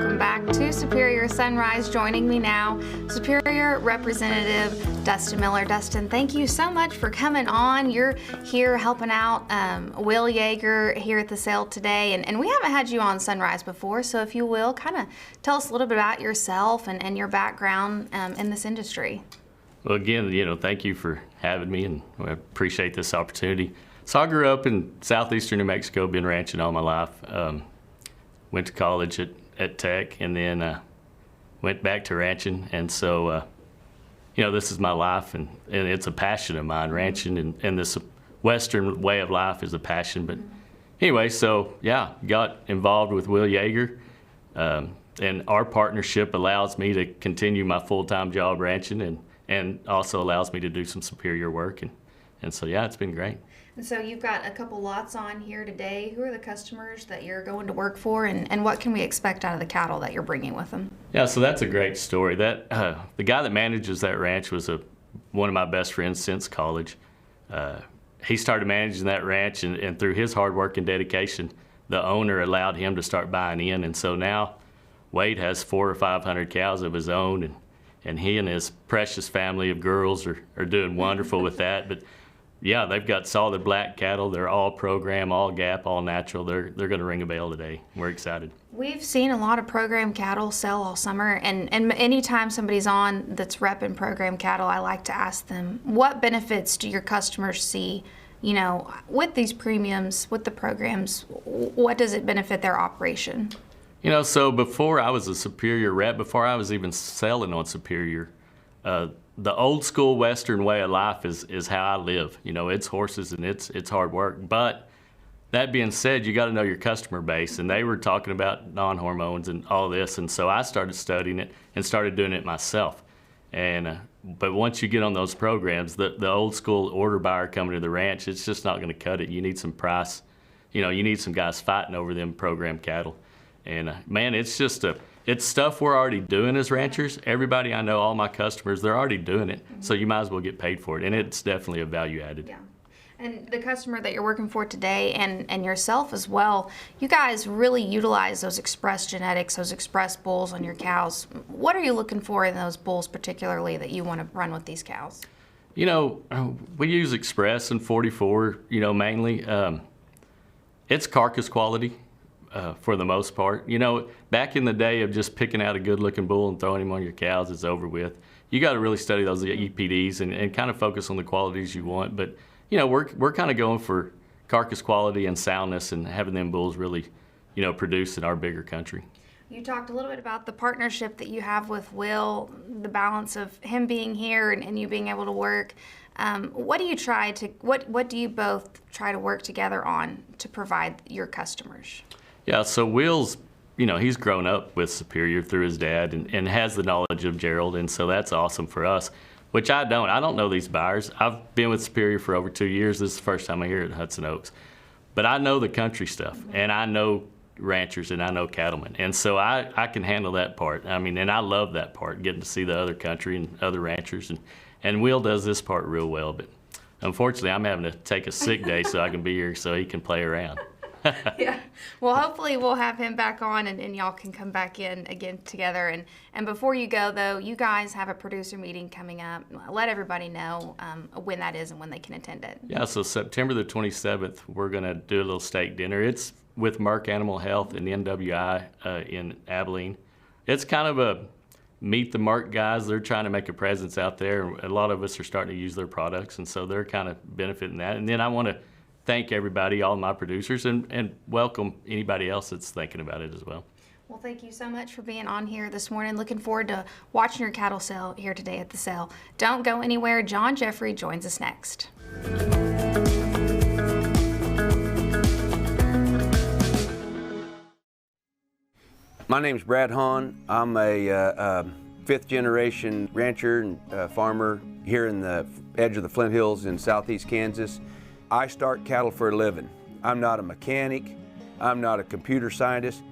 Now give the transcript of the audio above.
welcome back to Superior Sunrise. Joining me now, Superior Representative Dustin Miller. Dustin, thank you so much for coming on. You're here helping out Will Yeager here at the sale today, and we haven't had you on Sunrise before, so if you will, kind of tell us a little bit about yourself and your background in this industry. Well, again, thank you for having me, and I appreciate this opportunity. So I grew up in southeastern New Mexico, been ranching all my life. Went to college at Tech, and then went back to ranching. And so, this is my life, and it's a passion of mine. Ranching and this Western way of life is a passion. But anyway, so yeah, got involved with Will Yeager, and our partnership allows me to continue my full-time job ranching, and also allows me to do some Superior work. And so, yeah, it's been great. And so you've got a couple lots on here today. Who are the customers that you're going to work for, and what can we expect out of the cattle that you're bringing with them? Yeah, so that's a great story. That the guy that manages that ranch was one of my best friends since college. He started managing that ranch, and through his hard work and dedication, the owner allowed him to start buying in. And so now Wade has 400 or 500 cows of his own, and he and his precious family of girls are doing wonderful with that. But yeah, they've got solid black cattle. They're all program, all gap, all natural. They're going to ring a bell today. We're excited. We've seen a lot of program cattle sell all summer, and anytime somebody's on that's repping program cattle, I like to ask them, what benefits do your customers see, with these premiums, with the programs? What does it benefit their operation? So before I was a Superior rep, before I was even selling on Superior, the old school Western way of life is how I live. It's horses and it's hard work. But that being said, you got to know your customer base, and they were talking about non-hormones and all this, and so I started studying it and started doing it myself. But once you get on those programs, the old school order buyer coming to the ranch, it's just not going to cut it. You need some price. You need some guys fighting over them program cattle. And man, it's stuff we're already doing as ranchers. Everybody I know, all my customers, they're already doing it. So you might as well get paid for it. And it's definitely a value added. Yeah. And the customer that you're working for today, and yourself as well, you guys really utilize those express genetics, those express bulls on your cows. What are you looking for in those bulls particularly that you want to run with these cows? We use express and 44, mainly. It's carcass quality. For the most part. Back in the day of just picking out a good-looking bull and throwing him on your cows is over with. You got to really study those EPDs and kind of focus on the qualities you want. But, we're kind of going for carcass quality and soundness and having them bulls really, produce in our bigger country. You talked a little bit about the partnership that you have with Will, the balance of him being here and you being able to work. What do you both try to work together on to provide your customers? Yeah, so Will's, he's grown up with Superior through his dad and has the knowledge of Gerald, and so that's awesome for us, which I don't. I don't know these buyers. I've been with Superior for over 2 years. This is the first time I'm here at Hudson Oaks. But I know the country stuff, and I know ranchers, and I know cattlemen, and so I can handle that part. And I love that part, getting to see the other country and other ranchers, and Will does this part real well, but unfortunately I'm having to take a sick day so I can be here so he can play around. Yeah. Well, hopefully we'll have him back on and y'all can come back in again together. And before you go, though, you guys have a producer meeting coming up. Let everybody know when that is and when they can attend it. Yeah, so September the 27th, we're going to do a little steak dinner. It's with Merck Animal Health and NWI in Abilene. It's kind of a meet the Merck guys. They're trying to make a presence out there. A lot of us are starting to use their products, and so they're kind of benefiting that. And then I want to thank everybody, all my producers, and welcome anybody else that's thinking about it as well. Well, thank you so much for being on here this morning. Looking forward to watching your cattle sale here today at the sale. Don't go anywhere. John Jeffrey joins us next. My name's Brad Hahn. I'm a fifth-generation rancher and farmer here in the edge of the Flint Hills in southeast Kansas. I start cattle for a living. I'm not a mechanic. I'm not a computer scientist.